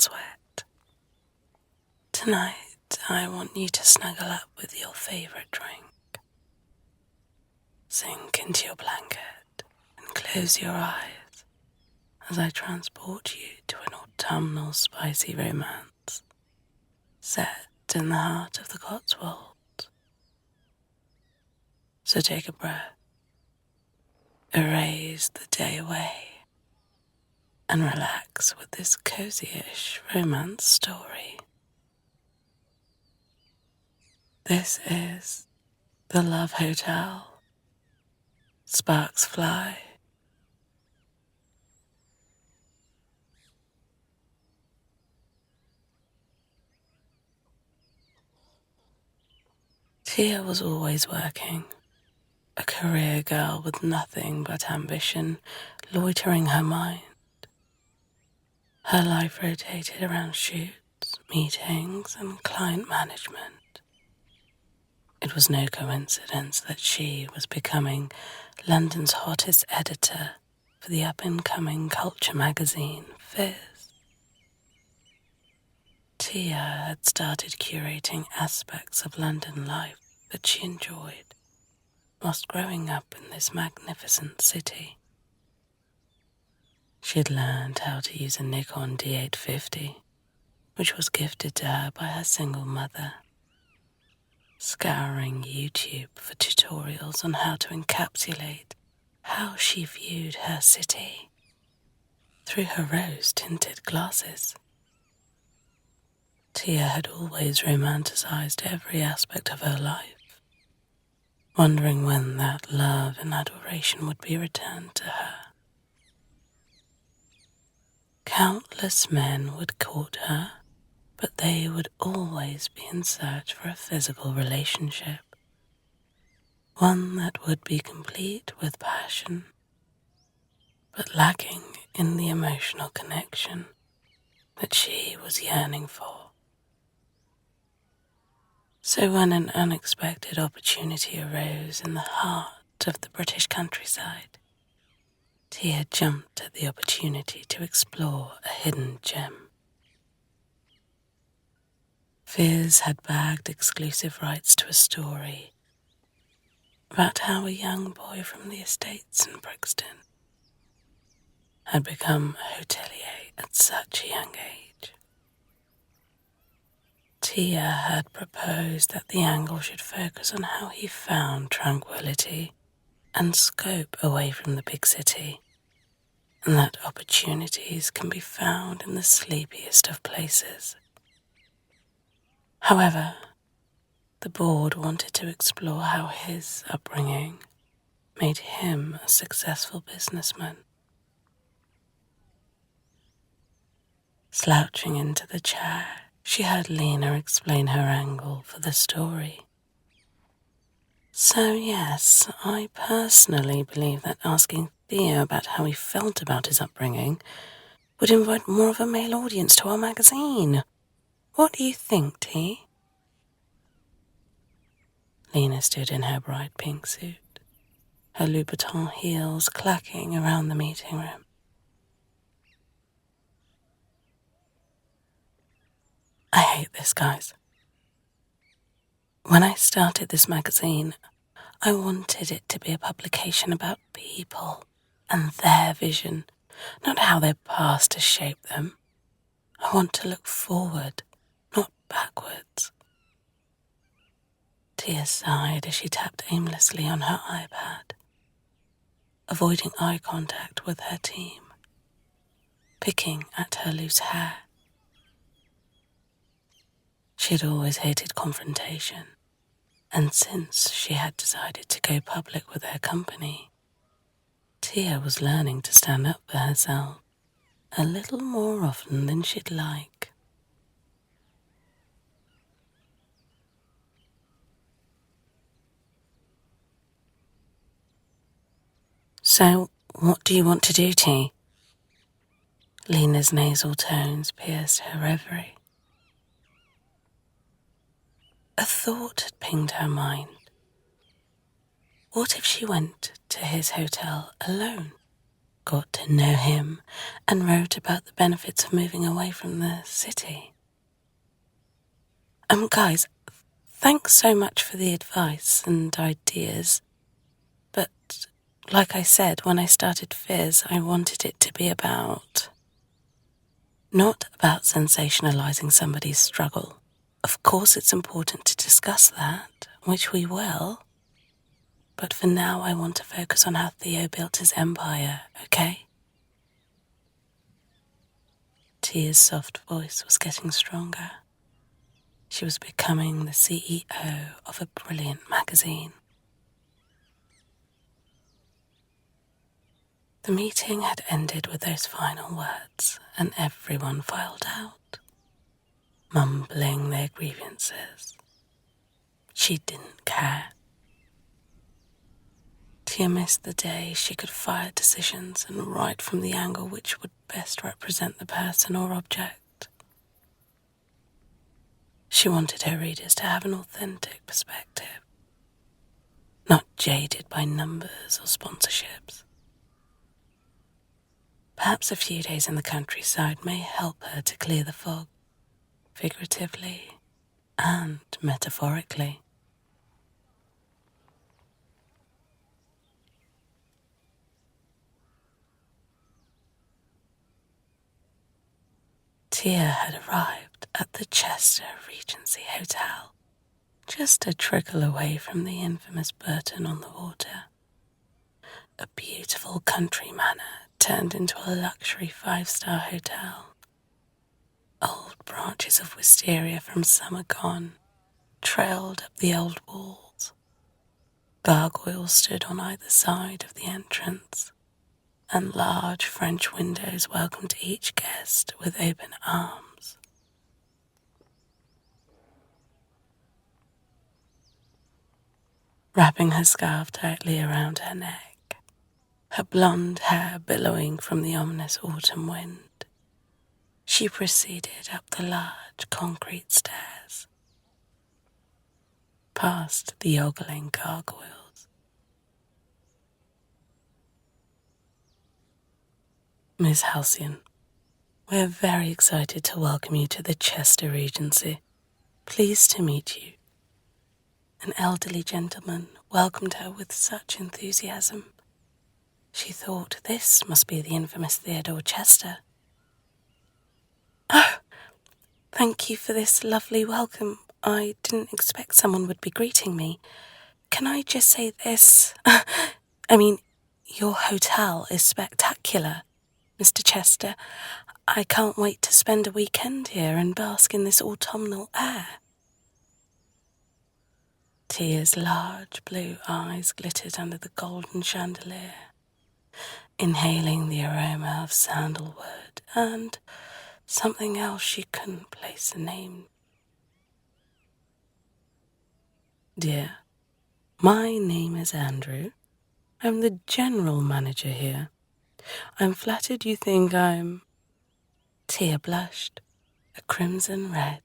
AmayaGetsWet. Tonight, I want you to snuggle up with your favorite drink. Sink into your blanket and close your eyes as I transport you to an autumnal spicy romance set in the heart of the Cotswolds. So take a breath, erase the day away, and relax with this cozy-ish romance story. This is The Love Hotel. Sparks fly. Tia was always working, a career girl with nothing but ambition loitering her mind. Her life rotated around shoots, meetings, and client management. It was no coincidence that she was becoming London's hottest editor for the up-and-coming culture magazine, Fizz. Tia had started curating aspects of London life that she enjoyed whilst growing up in this magnificent city. She had learned how to use a Nikon D850, which was gifted to her by her single mother, scouring YouTube for tutorials on how to encapsulate how she viewed her city through her rose-tinted glasses. Tia had always romanticized every aspect of her life, wondering when that love and adoration would be returned to her. Countless men would court her, but they would always be in search for a physical relationship, one that would be complete with passion, but lacking in the emotional connection that she was yearning for. So when an unexpected opportunity arose in the heart of the British countryside, Tia jumped at the opportunity to explore a hidden gem. Fizz had bagged exclusive rights to a story about how a young boy from the estates in Brixton had become a hotelier at such a young age. Tia had proposed that the angle should focus on how he found tranquility and scope away from the big city, and that opportunities can be found in the sleepiest of places. However, the board wanted to explore how his upbringing made him a successful businessman. Slouching into the chair, she heard Lena explain her angle for the story. So yes, I personally believe that asking Theo about how he felt about his upbringing would invite more of a male audience to our magazine. What do you think, T? Lena stood in her bright pink suit, her Louboutin heels clacking around the meeting room. I hate this, guys. When I started this magazine, I wanted it to be a publication about people and their vision, not how their past has shaped them. I want to look forward, not backwards. Tia sighed as she tapped aimlessly on her iPad, avoiding eye contact with her team, picking at her loose hair. She had always hated confrontation, and since she had decided to go public with her company, Tia was learning to stand up for herself a little more often than she'd like. So, what do you want to do, T? Lena's nasal tones pierced her reverie. A thought had pinged her mind. What if she went to his hotel alone? got to know him, and wrote about the benefits of moving away from the city. Guys, thanks so much for the advice and ideas, but like I said, when I started Fizz, I wanted it to be not about sensationalizing somebody's struggle. Of course, it's important to discuss that, which we will. But for now, I want to focus on how Theo built his empire, okay? Tia's soft voice was getting stronger. She was becoming the CEO of a brilliant magazine. The meeting had ended with those final words, and everyone filed out, mumbling their grievances. She didn't care. Tia missed the day she could fire decisions and write from the angle which would best represent the person or object. She wanted her readers to have an authentic perspective, not jaded by numbers or sponsorships. Perhaps a few days in the countryside may help her to clear the fog, figuratively and metaphorically. Tia had arrived at the Chester Regency Hotel, just a trickle away from the infamous Burton on the Water. A beautiful country manor turned into a luxury 5-star hotel. Old branches of wisteria from summer gone trailed up the old walls. Gargoyles stood on either side of the entrance, and large French windows welcomed each guest with open arms. Wrapping her scarf tightly around her neck, her blonde hair billowing from the ominous autumn wind, she proceeded up the large concrete stairs, past the ogling gargoyles. Miss Halcyon, we're very excited to welcome you to the Chester Regency. Pleased to meet you. An elderly gentleman welcomed her with such enthusiasm. She thought this must be the infamous Theodore Chester. Oh, thank you for this lovely welcome. I didn't expect someone would be greeting me. Can I just say this? Your hotel is spectacular, Mr. Chester. I can't wait to spend a weekend here and bask in this autumnal air. Tia's large blue eyes glittered under the golden chandelier, inhaling the aroma of sandalwood and something else she couldn't place a name. Dear, my name is Andrew. I'm the general manager here. I'm flattered you think I'm... Tia blushed, a crimson red,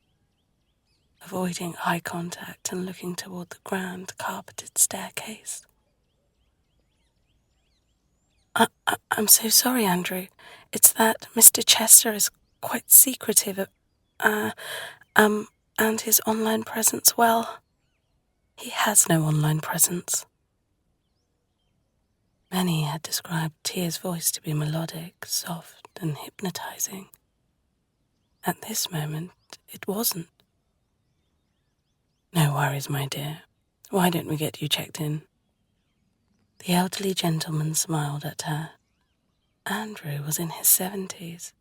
avoiding eye contact and looking toward the grand carpeted staircase. I'm so sorry, Andrew. It's that Mr. Chester is quite secretive, and his online presence, well, he has no online presence. Many had described Tia's voice to be melodic, soft, and hypnotizing. At this moment, it wasn't. No worries, my dear. Why don't we get you checked in? The elderly gentleman smiled at her. Andrew was in his 70s,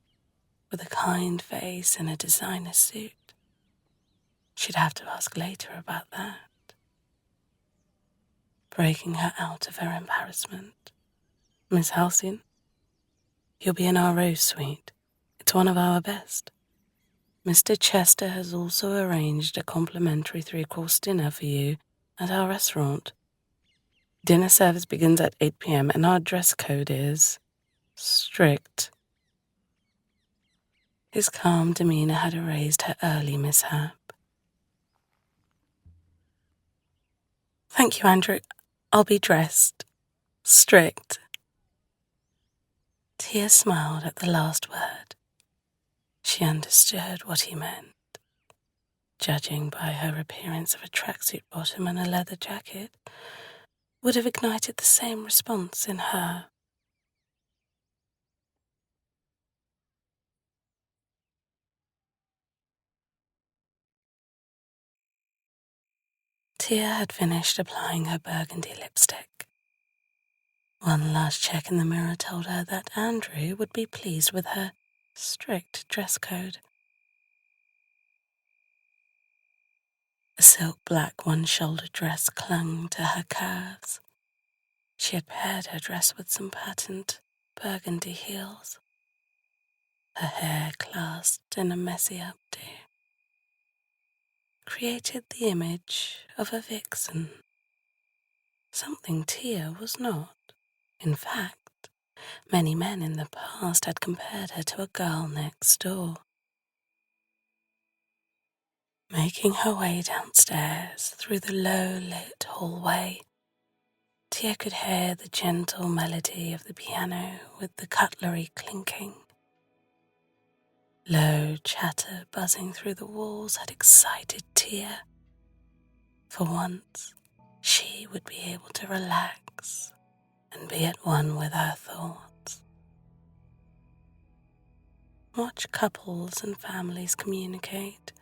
with a kind face and a designer suit. She'd have to ask later about that. Breaking her out of her embarrassment. Miss Halcyon, you'll be in our rose suite. It's one of our best. Mr. Chester has also arranged a complimentary 3-course dinner for you at our restaurant. Dinner service begins at 8 p.m. and our dress code is strict. His calm demeanor had erased her early mishap. Thank you, Andrew. I'll be dressed. Strict. Tia smiled at the last word. She understood what he meant. Judging by her appearance of a tracksuit bottom and a leather jacket, would have ignited the same response in her. Tia had finished applying her burgundy lipstick. One last check in the mirror told her that Andrew would be pleased with her strict dress code. A silk black one-shoulder dress clung to her curves. She had paired her dress with some patent burgundy heels, her hair clasped in a messy updo. Created the image of a vixen, something Tia was not. In fact, many men in the past had compared her to a girl next door. Making her way downstairs through the low-lit hallway, Tia could hear the gentle melody of the piano with the cutlery clinking. Low chatter buzzing through the walls had excited Tia. For once, she would be able to relax and be at one with her thoughts. Watch couples and families communicate,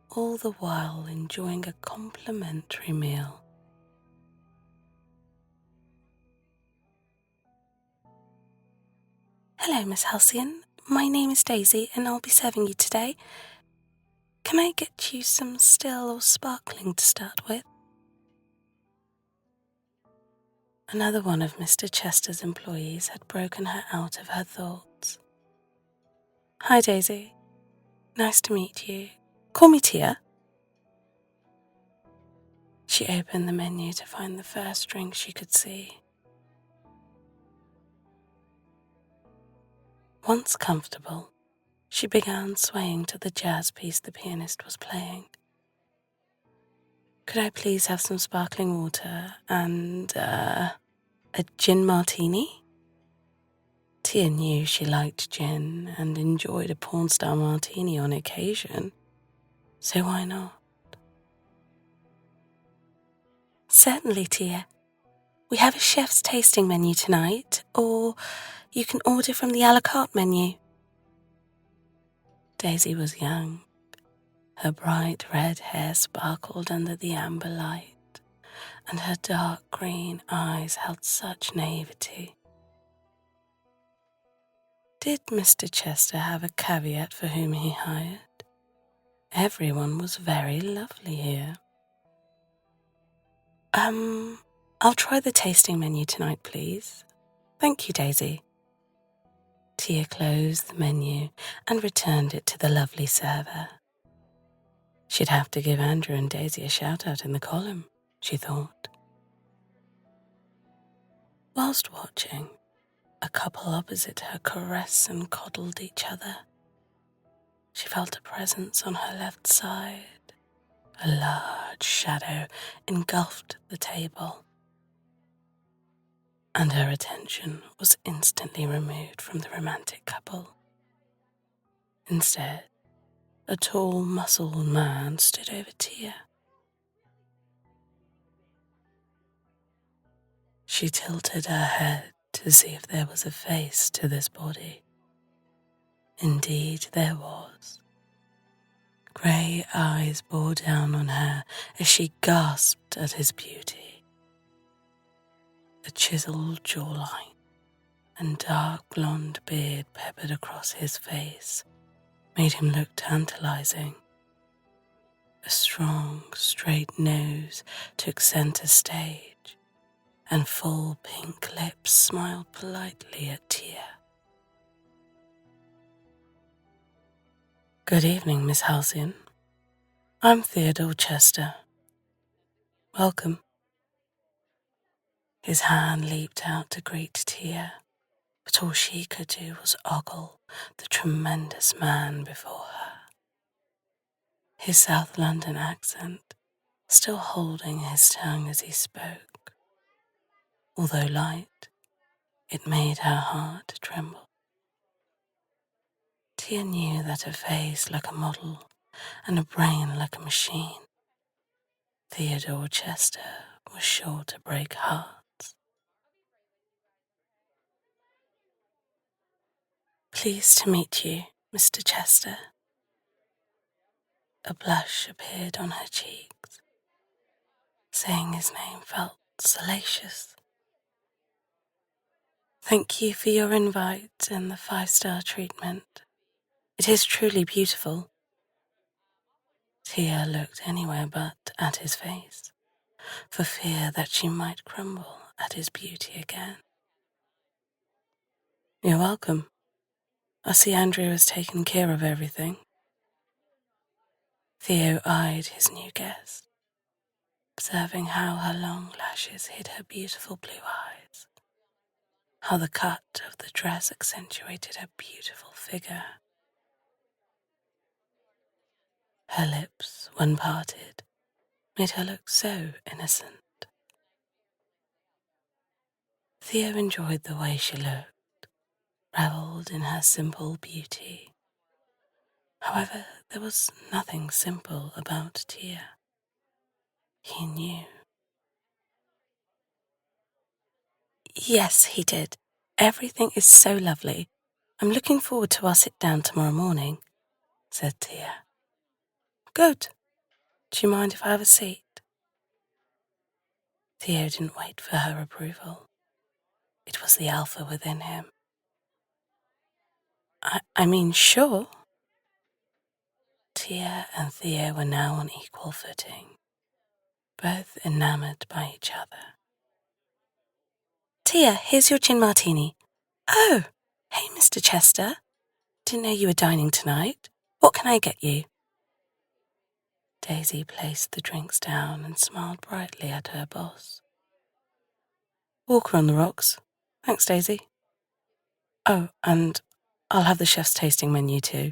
all the while enjoying a complimentary meal. Hello, Miss Halcyon. My name is Daisy and I'll be serving you today. Can I get you some still or sparkling to start with? Another one of Mr. Chester's employees had broken her out of her thoughts. Hi, Daisy. Nice to meet you. Call me Tia. She opened the menu to find the first drink she could see. Once comfortable, she began swaying to the jazz piece the pianist was playing. Could I please have some sparkling water and, a gin martini? Tia knew she liked gin and enjoyed a porn star martini on occasion, so why not? Certainly, Tia. We have a chef's tasting menu tonight, or you can order from the a la carte menu. Daisy was young. Her bright red hair sparkled under the amber light, and her dark green eyes held such naivety. Did Mr. Chester have a caveat for whom he hired? Everyone was very lovely here. I'll try the tasting menu tonight, please. Thank you, Daisy. Tia closed the menu and returned it to the lovely server. She'd have to give Andrew and Daisy a shout-out in the column, she thought. Whilst watching, a couple opposite her caressed and coddled each other. She felt a presence on her left side. A large shadow engulfed the table, and her attention was instantly removed from the romantic couple. Instead, a tall, muscled man stood over Tia. She tilted her head to see if there was a face to this body. Indeed, there was. Grey eyes bore down on her as she gasped at his beauty. A chiseled jawline and dark blonde beard peppered across his face made him look tantalizing. A strong, straight nose took center stage, and full pink lips smiled politely at Tia. Good evening, Miss Halcyon. I'm Theodore Chester. Welcome. His hand leaped out to greet Tia, but all she could do was ogle the tremendous man before her. His South London accent still holding his tongue as he spoke. Although light, it made her heart tremble. Tia knew that a face like a model and a brain like a machine, Theodore Chester was sure to break hearts. Pleased to meet you, Mr. Chester. A blush appeared on her cheeks. Saying his name felt salacious. Thank you for your invite and the 5-star treatment. It is truly beautiful. Tia looked anywhere but at his face, for fear that she might crumble at his beauty again. You're welcome. I see Andrew has taken care of everything. Theo eyed his new guest, observing how her long lashes hid her beautiful blue eyes, how the cut of the dress accentuated her beautiful figure. Her lips, when parted, made her look so innocent. Theo enjoyed the way she looked, revelled in her simple beauty. However, there was nothing simple about Tia. He knew. Yes, he did. Everything is so lovely. I'm looking forward to our sit down tomorrow morning, said Tia. Good. Do you mind if I have a seat? Theo didn't wait for her approval. It was the alpha within him. I mean, sure. Tia and Theo were now on equal footing, both enamoured by each other. Tia, here's your gin martini. Oh, hey, Mr. Chester. Didn't know you were dining tonight. What can I get you? Daisy placed the drinks down and smiled brightly at her boss. Walker on the rocks. Thanks, Daisy. Oh, and I'll have the chef's tasting menu too.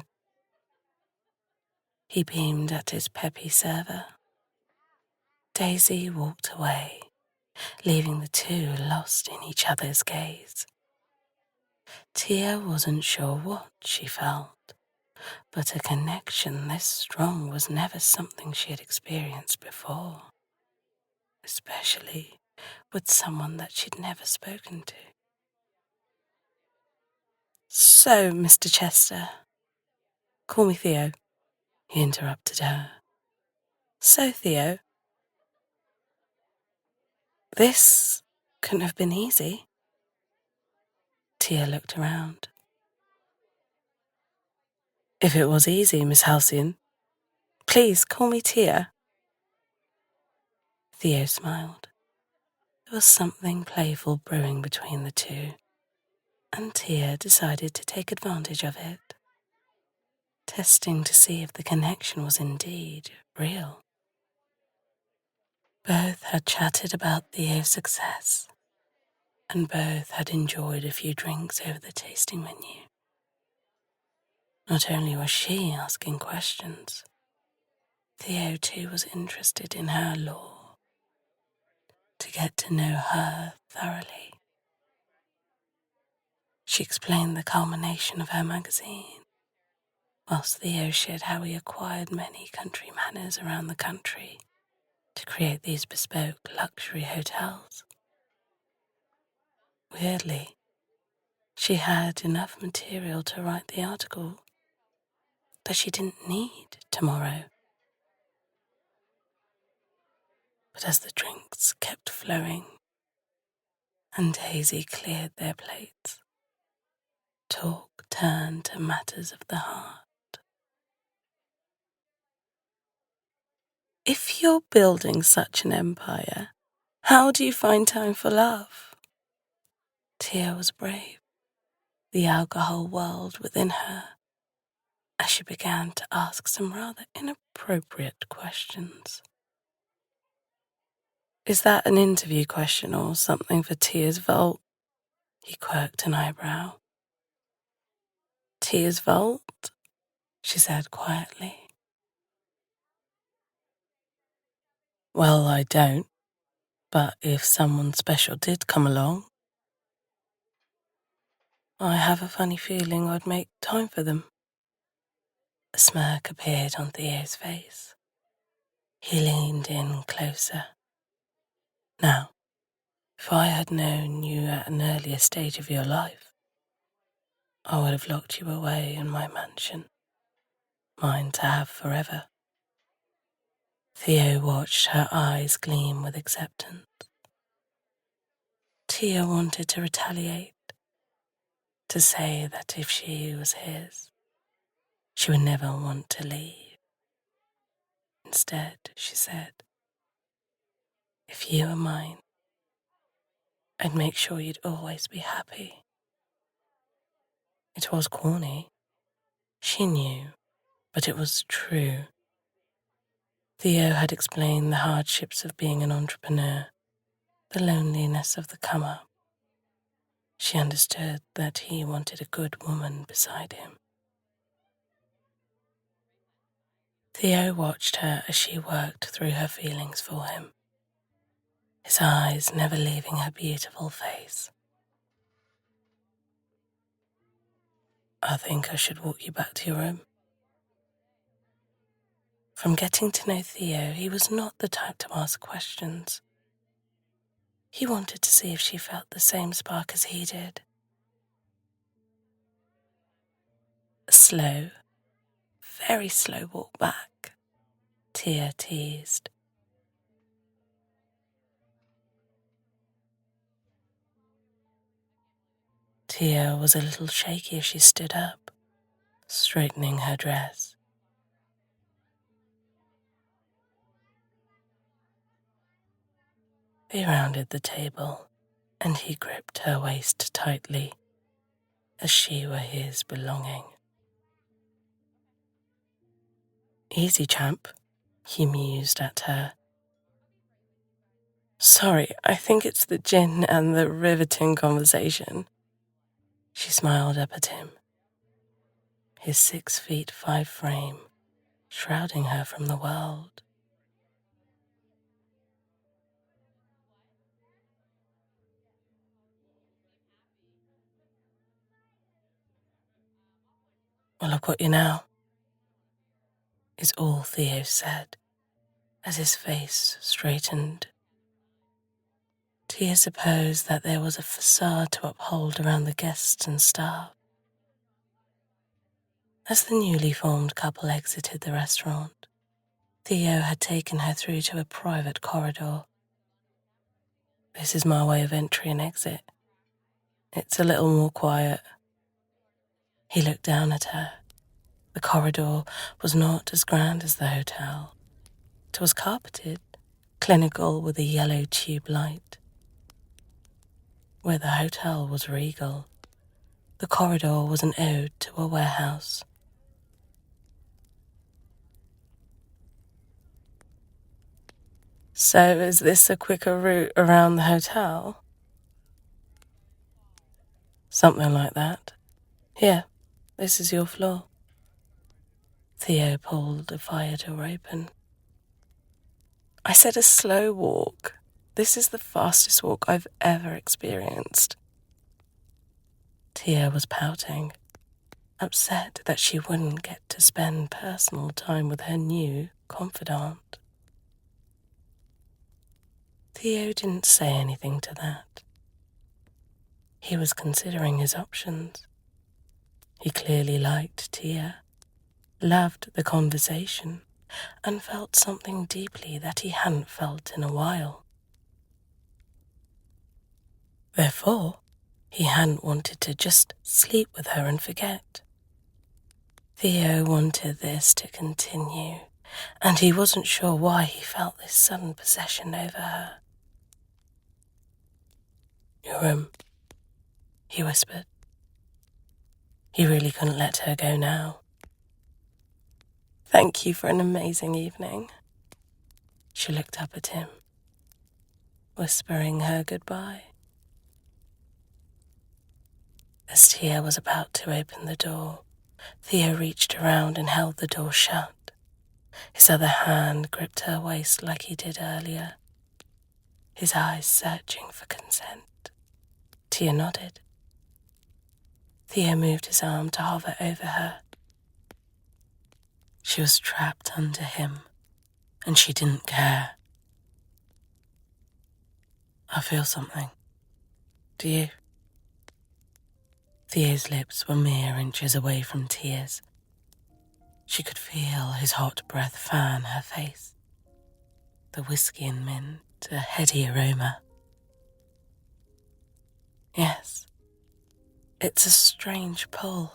He beamed at his peppy server. Daisy walked away, leaving the two lost in each other's gaze. Tia wasn't sure what she felt, but a connection this strong was never something she had experienced before, especially with someone that she'd never spoken to. So, Mr. Chester, call me Theo, he interrupted her. So, Theo, this couldn't have been easy. Tia looked around. If it was easy, Miss Halcyon, please call me Tia. Theo smiled. There was something playful brewing between the two, and Tia decided to take advantage of it, testing to see if the connection was indeed real. Both had chatted about Theo's success, and both had enjoyed a few drinks over the tasting menu. Not only was she asking questions, Theo too was interested in her lore, to get to know her thoroughly. She explained the culmination of her magazine, whilst Theo shared how he acquired many country manors around the country to create these bespoke luxury hotels. Weirdly, she had enough material to write the article that she didn't need tomorrow. But as the drinks kept flowing and Daisy cleared their plates, talk turned to matters of the heart. If you're building such an empire, how do you find time for love? Tia was brave, the alcohol welled within her, as she began to ask some rather inappropriate questions. Is that an interview question or something for Tia's vault? He quirked an eyebrow. Tia's vault? She said quietly. Well, I don't, but if someone special did come along, I have a funny feeling I'd make time for them. smirk appeared on Theo's face. He leaned in closer. Now, if I had known you at an earlier stage of your life, I would have locked you away in my mansion, mine to have forever. Theo watched her eyes gleam with acceptance. Tia wanted to retaliate, to say that if she was his, she would never want to leave. Instead, she said, if you were mine, I'd make sure you'd always be happy. It was corny. She knew, but it was true. Theo had explained the hardships of being an entrepreneur, the loneliness of the come-up. She understood that he wanted a good woman beside him. Theo watched her as she worked through her feelings for him, his eyes never leaving her beautiful face. I think I should walk you back to your room. From getting to know Theo, he was not the type to ask questions. He wanted to see if she felt the same spark as he did. A slow, very slow walk back, Tia teased. Tia was a little shaky as she stood up, straightening her dress. They rounded the table, and he gripped her waist tightly, as she were his belonging. Easy, champ, he mused at her. Sorry, I think it's the gin and the riveting conversation. She smiled up at him, his 6'5" frame shrouding her from the world. Well, I've got you now, is all Theo said, as his face straightened. Tia supposed that there was a facade to uphold around the guests and staff. As the newly formed couple exited the restaurant, Theo had taken her through to a private corridor. This is my way of entry and exit. It's a little more quiet. He looked down at her. The corridor was not as grand as the hotel. It was carpeted, clinical with a yellow tube light. Where the hotel was regal, the corridor was an ode to a warehouse. So is this a quicker route around the hotel? Something like that. Here, this is your floor. Theo pulled the fire door open. I said a slow walk. This is the fastest walk I've ever experienced. Tia was pouting, upset that she wouldn't get to spend personal time with her new confidant. Theo didn't say anything to that. He was considering his options. He clearly liked Tia, loved the conversation, and felt something deeply that he hadn't felt in a while. Therefore, he hadn't wanted to just sleep with her and forget. Theo wanted this to continue, and he wasn't sure why he felt this sudden possession over her. Your room, he whispered. He really couldn't let her go now. Thank you for an amazing evening. She looked up at him, whispering her goodbye. As Tia was about to open the door, Theo reached around and held the door shut. His other hand gripped her waist like he did earlier, his eyes searching for consent. Tia nodded. Theo moved his arm to hover over her. She was trapped under him, and she didn't care. I feel something. Do you? Theo's lips were mere inches away from Tia's. She could feel his hot breath fan her face. The whiskey and mint, a heady aroma. Yes, it's a strange pull.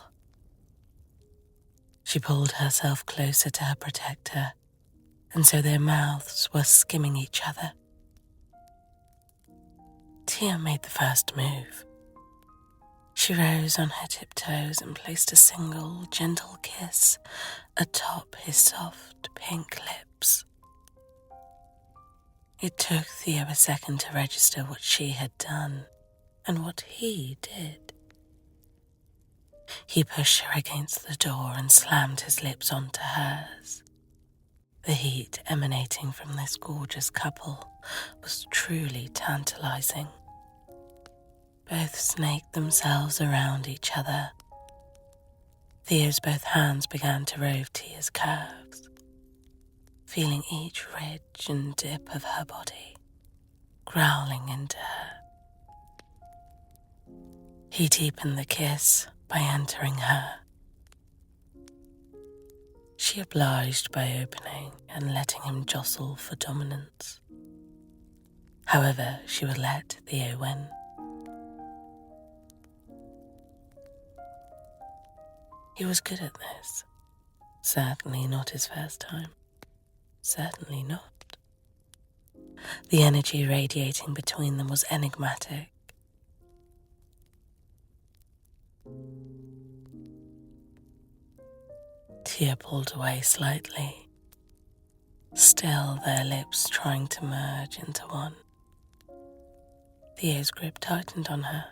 She pulled herself closer to her protector, and so their mouths were skimming each other. Tia made the first move. She rose on her tiptoes and placed a single, gentle kiss atop his soft, pink lips. It took Theo a second to register what she had done and what he did. He pushed her against the door and slammed his lips onto hers. The heat emanating from this gorgeous couple was truly tantalizing. Both snaked themselves around each other. Theo's both hands began to rove Tia's curves, feeling each ridge and dip of her body, growling into her. He deepened the kiss by entering her. She obliged by opening and letting him jostle for dominance. However, she would let Theo win. He was good at this. Certainly not his first time. Certainly not. The energy radiating between them was enigmatic. Tia pulled away slightly, still their lips trying to merge into one. Theo's grip tightened on her,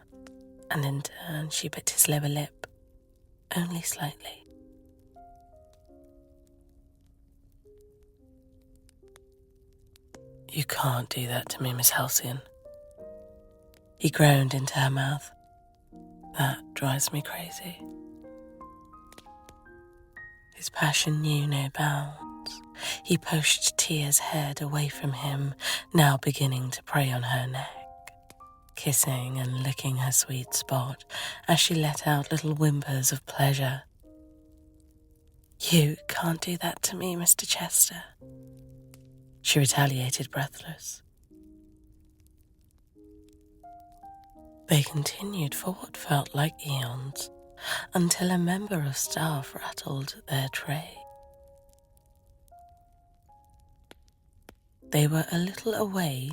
and in turn she bit his lower lip, only slightly. You can't do that to me, Miss Halcyon. He groaned into her mouth. That drives me crazy. His passion knew no bounds. He pushed Tia's head away from him, now beginning to prey on her neck, kissing and licking her sweet spot as she let out little whimpers of pleasure. You can't do that to me, Mr. Chester, she retaliated, breathless. They continued for what felt like eons, until a member of staff rattled their tray. They were a little away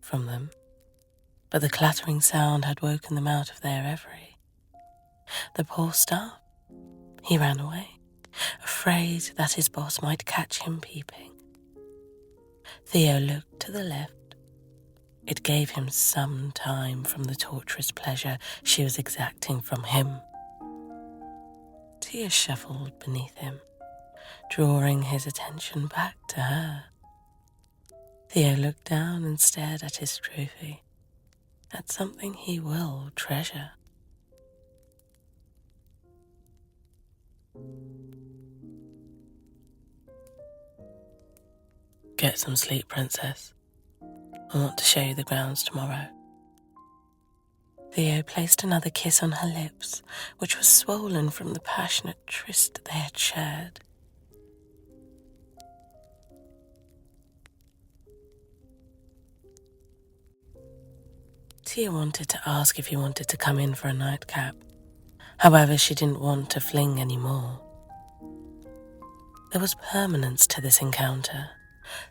from them, but the clattering sound had woken them out of their reverie. The poor staff, he ran away, afraid that his boss might catch him peeping. Theo looked to the left. It gave him some time from the torturous pleasure she was exacting from him. Tia shuffled beneath him, drawing his attention back to her. Theo looked down and stared at his trophy, at something he will treasure. Get some sleep, Princess. I want to show you the grounds tomorrow. Theo placed another kiss on her lips, which was swollen from the passionate tryst they had shared. Tia wanted to ask if he wanted to come in for a nightcap. However, she didn't want to fling any more. There was permanence to this encounter,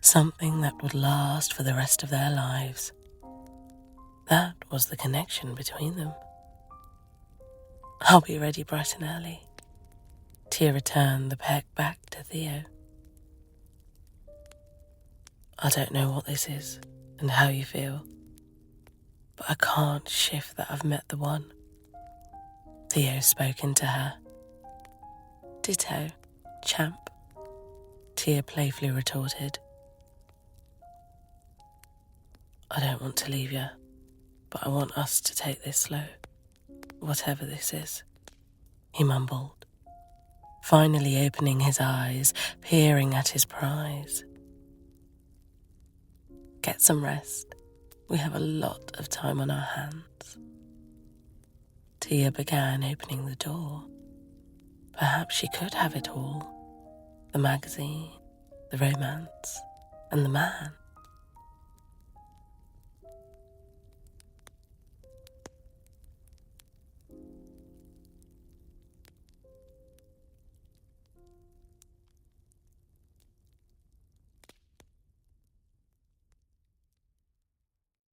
something that would last for the rest of their lives. That was the connection between them. I'll be ready bright and early. Tia returned the peck back to Theo. I don't know what this is and how you feel, but I can't shift that I've met the one. Theo spoke into her. Ditto, champ, Tia playfully retorted. I don't want to leave you, but I want us to take this slow, whatever this is, he mumbled. finally opening his eyes, peering at his prize. Get some rest. We have a lot of time on our hands. Tia began opening the door. Perhaps she could have it all. The magazine, the romance, and the man.